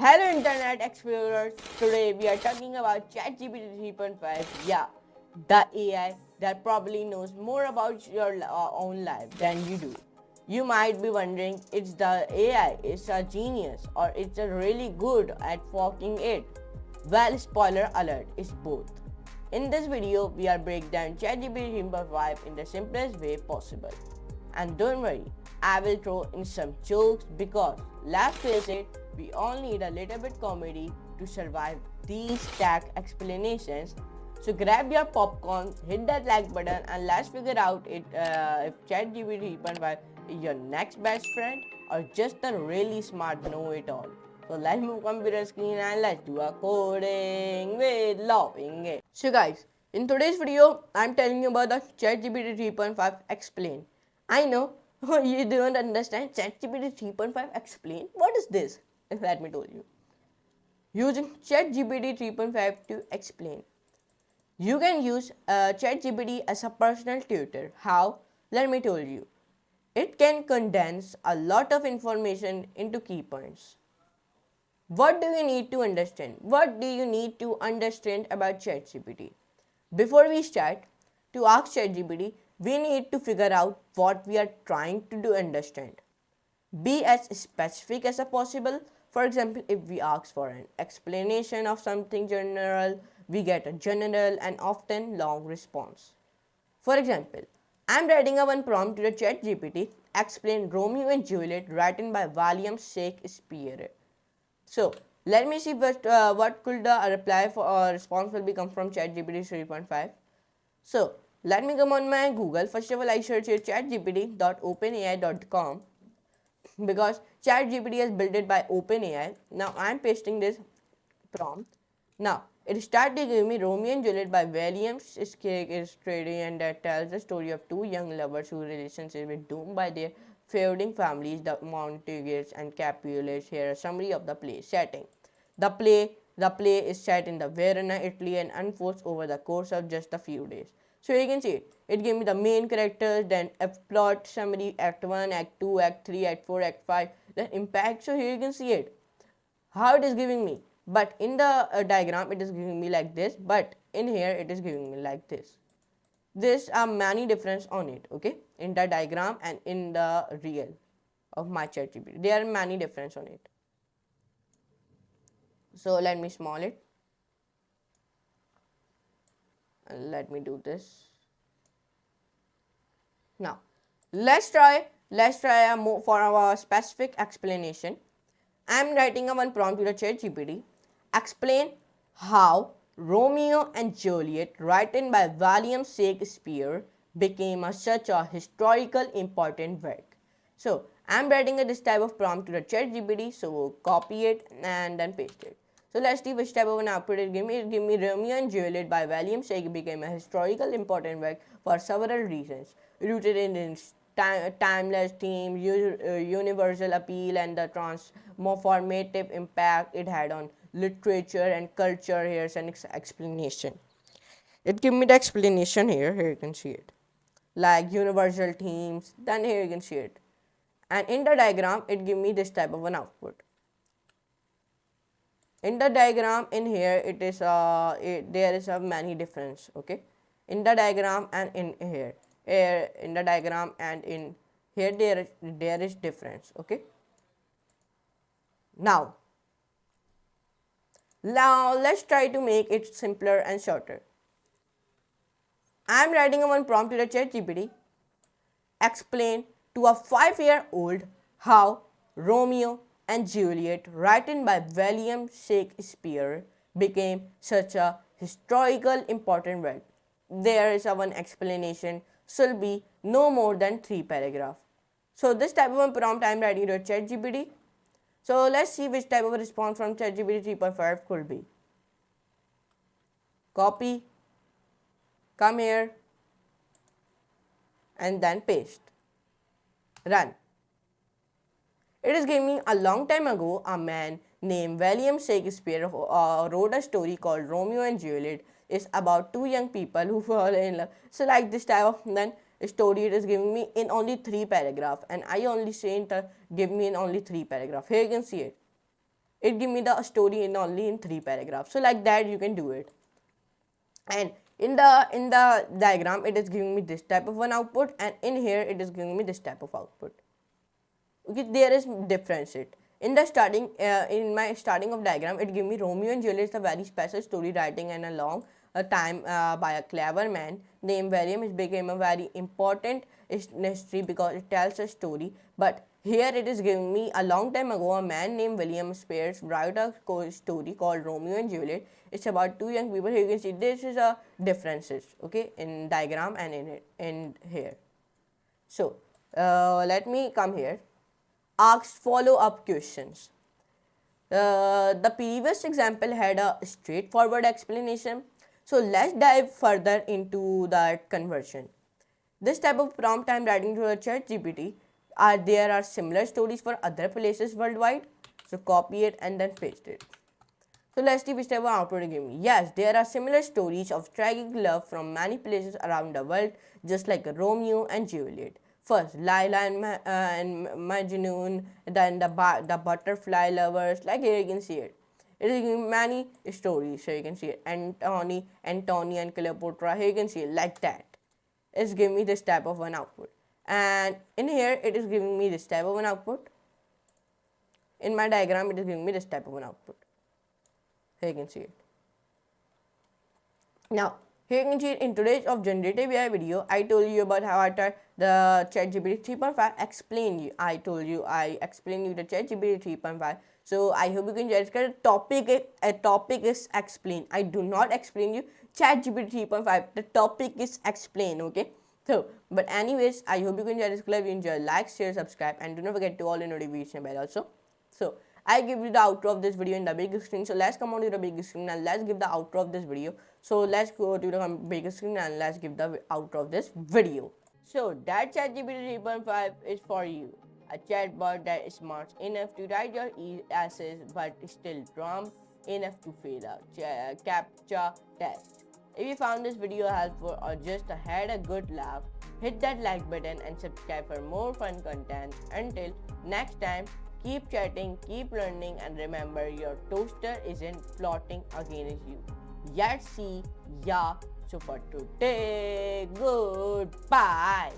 Hello Internet Explorers, today we are talking about ChatGPT 3.5. Yeah, the AI that probably knows more about your own life than you do. You might be wondering, it's the AI is a genius or it's a really good at fucking it. Well, spoiler alert, it's both. In this video, we are break down ChatGPT 3.5 in the simplest way possible. And don't worry, I will throw in some jokes because, let's face it, we all need a little bit comedy to survive these tech explanations. So grab your popcorn, hit that like button, and let's figure out if ChatGPT 3.5 is your next best friend or just a really smart know-it-all. So let's move computer screen and let's do a coding with laughing it. So guys, in today's video, I'm telling you about the ChatGPT 3.5 Explain. I know you don't understand ChatGPT 3.5 Explain. What is this? Let me tell you. Using ChatGPT 3.5 to explain. You can use ChatGPT as a personal tutor. How? Let me tell you. It can condense a lot of information into key points. What do you need to understand? What do you need to understand about ChatGPT? Before we start, to ask ChatGPT, we need to figure out what we are trying to do understand. Be as specific as possible. For example, if we ask for an explanation of something general, we get a general and often long response. For example, I'm writing a one prompt to the ChatGPT, explain Romeo and Juliet written by William Shakespeare. So let me see what could the reply for response will be come from ChatGPT 3.5. So let me come on my Google. First of all, I search here chatgpt.openai.com because ChatGPT is built by OpenAI. Now I am pasting this prompt. Now it started giving me Romeo and Juliet by William Shakespeare, and that tells the story of two young lovers whose relationship is doomed by their feuding families, the Montagues and Capulets. Here a summary of the play setting. The play is set in the Verona, Italy, and unfolds over the course of just a few days. So you can see it. It gave me the main characters, then a plot summary, Act 1, Act 2, Act 3, Act 4, Act 5, then impact. So here you can see it. How it is giving me. But in the diagram, it is giving me like this. But in here, it is giving me like this. There's are many difference on it, okay? In the diagram and in the real of my ChatGPT. There are many difference on it. So let me small it. And let me do this. Now, let's try a more for our specific explanation. I am writing a one prompt to the ChatGPT. Explain how Romeo and Juliet, written by William Shakespeare, became such a historical important work. So I am writing this type of prompt to the ChatGPT. So copy it and then paste it. So let's see which type of an output it give me. It give me Romeo and Juliet by William Shakespeare became a historical important work for several reasons, rooted in its timeless theme, universal appeal, and the transformative impact it had on literature and culture. Here's an explanation. It give me the explanation here. Here you can see it. Like universal themes. Then here you can see it. And in the diagram, it give me this type of an output. In the diagram in here, it is there is a many difference. Okay. In the diagram and in here. In the diagram and in here there is difference. Okay. Now let's try to make it simpler and shorter. I am writing a one prompt to the ChatGPT. Explain to a 5-year-old how Romeo and Juliet, written by William Shakespeare, became such a historical important work. There is a one explanation, should be no more than 3 paragraphs. So this type of a prompt I am writing to ChatGPT. So let's see which type of a response from ChatGPT 3.5 could be. Copy, come here, and then paste. Run. It is giving me a long time ago, a man named William Shakespeare wrote a story called Romeo and Juliet. It's about two young people who fall in love. So like this type of then story it is giving me in only 3 paragraphs, and I only say it give me in only 3 paragraphs. Here you can see it. it give me the story in only in 3 paragraphs. So like that you can do it. And in the diagram it is giving me this type of one output, and in here it is giving me this type of output. Okay, there is difference it. In the starting, in my starting of diagram, it give me Romeo and Juliet is a very special story writing and a long time by a clever man named William. It became a very important history because it tells a story. But here it is giving me a long time ago a man named William Spears wrote a story called Romeo and Juliet. It's about two young people. Here you can see this is a differences, okay, in diagram and in it in here. So let me come here. Asks follow-up questions. The previous example had a straightforward explanation. So let's dive further into that conversion. This type of prompt I'm writing to a ChatGPT. There are similar stories for other places worldwide. So copy it and then paste it. So let's see which type of output it give me. Yes, there are similar stories of tragic love from many places around the world, just like Romeo and Juliet. First, Laila and Majnun, then the butterfly lovers. Like here you can see it. It is giving many stories. So you can see it. Antony and Cleopatra. Here you can see it like that. It's giving me this type of one output. And in here it is giving me this type of an output. In my diagram it is giving me this type of an output. Here you can see it. Now, here you can see it in today's of generative AI video. I told you about how I tried the ChatGPT 3.5 explain you. I explained you the ChatGPT 3.5. So I hope you can just get a topic is explained. I do not explain you ChatGPT 3.5. The topic is explained, okay? So, but anyways, I hope you can enjoy this clip. You enjoy, like, share, subscribe, and do not forget to all the notification bell also. So, I give you the outro of this video in the big screen. So let's come on to the big screen and let's give the outro of this video. So let's go to the big screen and let's give the outro of this video. So that ChatGPT 3.5 is for you. A chatbot that is smart enough to write your essays but still dumb enough to fail a CAPTCHA test. If you found this video helpful or just had a good laugh, hit that like button and subscribe for more fun content. Until next time, keep chatting, keep learning, and remember your toaster isn't plotting against you. Yet see ya. So for today, goodbye.